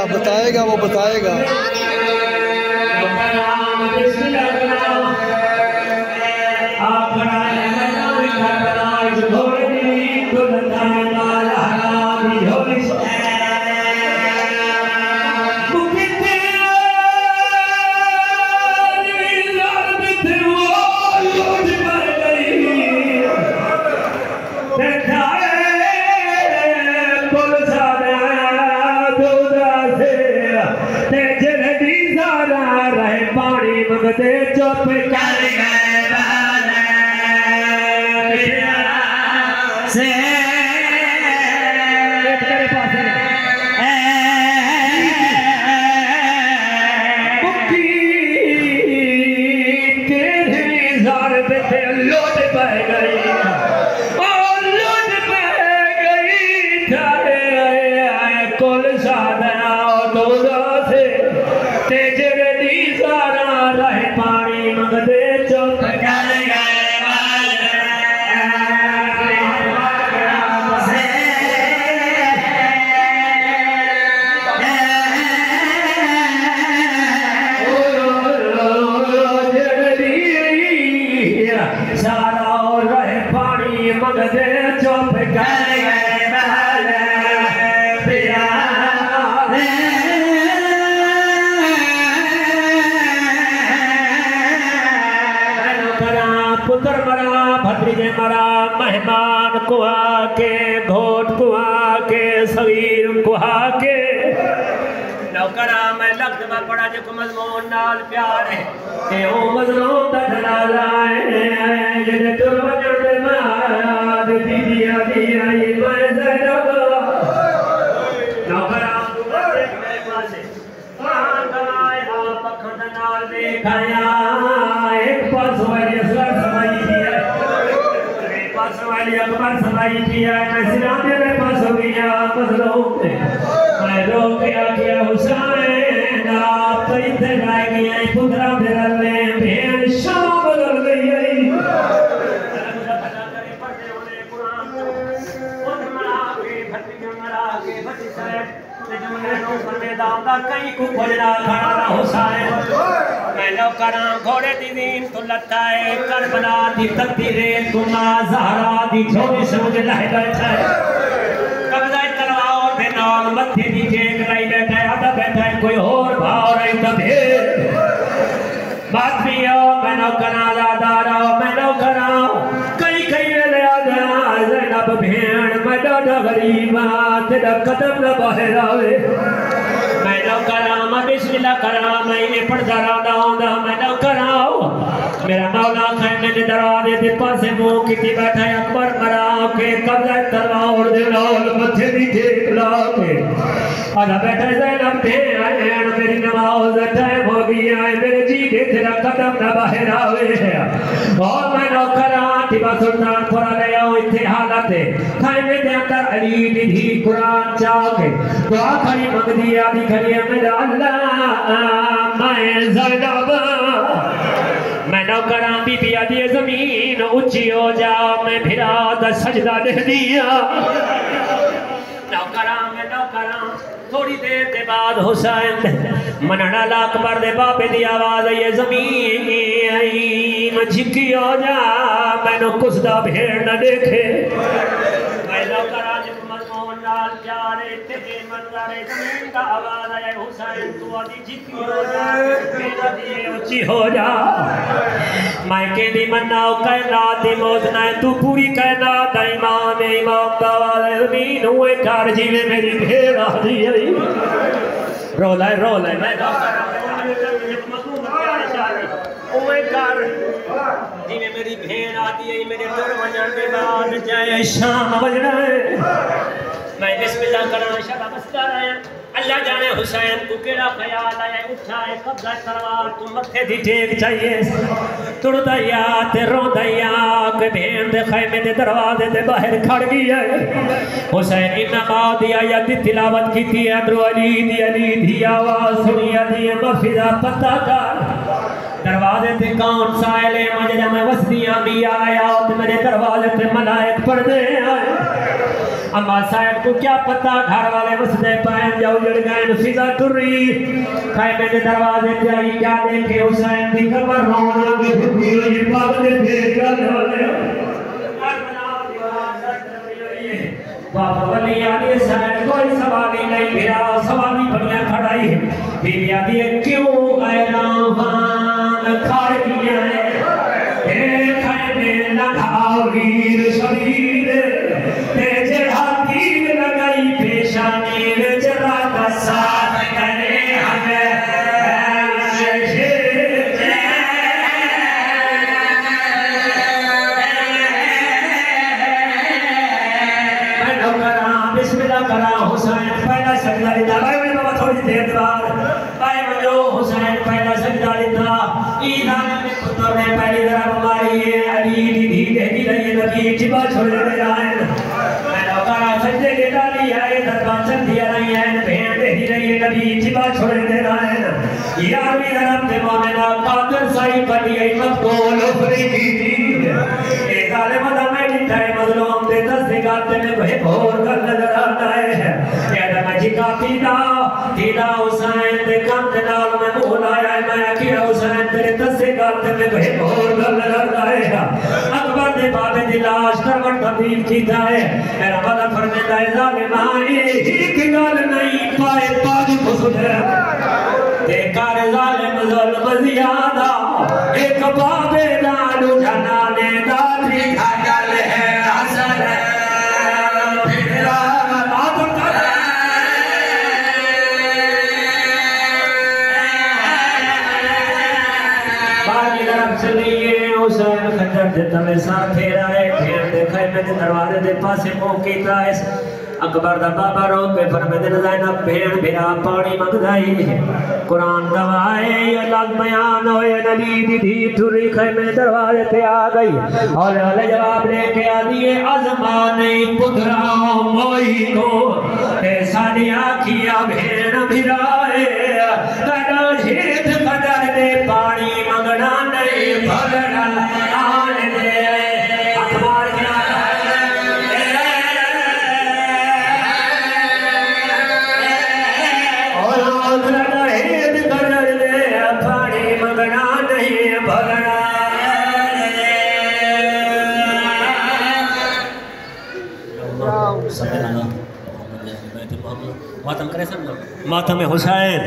बताएगा वो बताएगा। चुप कर से लौट बह गई और लौट बह गई कुल साधना से तेजरी सारा रह पानी मंगदे चुप कर गए सारा रह पानी मंगदे चुप कर गए पुत्र मरा भतीजे मरा मेहमान कुहा के घोट कुहा के सवीर कुहा के नौकरा मैं लफ्ज में पड़ा जो मजमून नाल प्यार है ते ओ मजलूम दा जनाजा है जेदे तुर वजन दे माद बीबी आदी आई मैं ज़ैनब नौकरा मेरे पासे कुरान बनाए आप अखंड नाल दिखाया एक पास वाली असर समाई थी एक पास वाली अकबर समाई थी मैं सिरा मेरे पास हो गया मजलूम मैं रो के हुसैन आप तो इतने लाए गए पुत्रा मेरा ले भेड़ शाम बदल गई कहीं को खोजना खड़ा हुसैन मैं नौकरा घोड़े दी दीन तो लगता है करबला दी तकदीरे तुमा ज़हरा दी झोली समझ लह बैठा है कब्जा तलवार दे नाल मत्थे दी टेक लाई बैठा है आधा बैठा है कोई और भाव रही तबे बात भी हो मैं नौकरा लादारा मैं नौकरा कई कई वेले आदा ज़ैनब भेड़ मैं डाढा गरीब तेरा कदम न बाहर आवे मैं नौकरा मैं बिस्मिल्लाह करा मैं ये पढ़दा रहंदा मैं नौकरा मेरा मौला खैमे दे दरवाजे दे पासे मुंह की बैठा है अकबर मरा के कब्जा तलवार दे नाल मथे दी टेक ला के आधा बैठा ज़ैनब भेड़ मेरी नमाज टाइम हो गया है मेरे जी दे तेरा कदम न बाहर आवे और मैं नौकरा टिबा सुल्तान पुरा ले आओ इथे हालत है खैमे दे अंदर अली दी धी कुरान चाके दुआ खड़ी मंगदी आदि खड़ी है मेरा अल्लाह मैं ज़ैनब मैं नौकरा बीबी आदि ज़मीन ऊंची हो जा मैं भिरा दा सजदा दे दिया नौकरा मैं नौकरा थोड़ी देर के बाद हुसैन मनना अकबर दे बाबे दी आवाज आई जमीन आई मैं झिकी हो जा मैनू कुसदा भेड़ न देखे मैं नौकरा मजमून नाल प्यारे ते मंजरे जमीन का आवाज आया हुसैन तू आदि झिकी हो जा मेरा दी ऊंची हो जा मैं के दी मन्नाओ कायनात दी मौत ना तू पूरी कायनात दा इमाम दा जमीन हुए कार जीवे मेरी भेड़ आ दी रोला मैं जिमें मेरी भेड़ आती है मेरे दर वजन के बाद जय शाम बजना है मैं बिस्मिल्लाह करना शाला बसता रहा अल्लाह जाने हुसैन को केड़ा ख्याल आया उठाए कब्जा तलवार तू मथे दी टेक चाहिए तुरदा या ते रोंदा या के भेड़ दे खैमे दे दरवाजे दे बाहर खड़ गई है हुसैन इन्ना बाद दिया या दी तिलावत की थी अदरो अली दी आवाज सुनी दी मफिदा पता कर दरवाजे पे कौन साइले मजरे में वस्तियां भी आया और मेरे दरवाजे पे मलाइक पर्दे आए अम्मा साहब को क्या पता घर वाले वसदे पाए जाओ जड़ गए सीधा टुरी खाए मेरे दरवाजे पे आई क्या देखे हुसैन की कमर रोना की पागल भेज गए बाबा वली आदि साहब कोई सवाल नहीं मेरा सवाल ही बढ़िया खड़ाई बीबी आदि क्यों आया खाए दिया है खाए में लगाओ वीर शरीर तेजे हाथी लगाई पेशानी जरा का साथ करे हमें बिस्मिल्लाह करा हुसैन पहला सजदा दिता भाई मेरे बाबा थोड़ी देर बाद भाई मजो हुसैन पहला सजदा दिता ईदान में पुत्र ने पहली तरफ मारी है अली दी दी रही नबी जिबा छोड़ दे आए मैं करा सजदे के डाली है दरबार चल दिया नहीं है भेड़ दे रही नबी जिबा छोड़ दे आए यार मेरा रब के मोमेना कादर साई बनी है मकबूल उफरी दी ए जालिम दा मैं निठाए मजलूम दे दस गाते में भय भोर कर नजर आता है कहता मैं जिका तीदा हुसैन दे कंध नाल में मुंह लाया मैं कि हुसैन तेरे दस गाते में भय भोर कर नजर आता है अकबर दे बाबे दी लाश करवट तब्दील कीता है मेरा वाला फरमाता है जालिम एक गल नहीं पाए पाग खुदा ते कर जालिम जुल्म ज्यादा एक बाबे नाल जनाने दा गल है हसन हुसैन खंजर दे तले सार फेराए भेड़ देखा मेरे दरवाजे दे पासे मुंह कीता है अकबर दा बाबा रो पे फरमाते न ज़ैनब भेड़ भिरा पानी मंगदाई कुरान गवाए अलग बयान होए नबी दी धी टुरी खैमे दरवाजे पे आ गई और वाले जवाब लेके आ दिए अजमाने पुत्रा मोई को ते साडी आखिया भेड़ भिराए कदा शेत कदर दे पानी मंगना नहीं भगना आन दे अखबार मातम करे सब मातम में हुसैन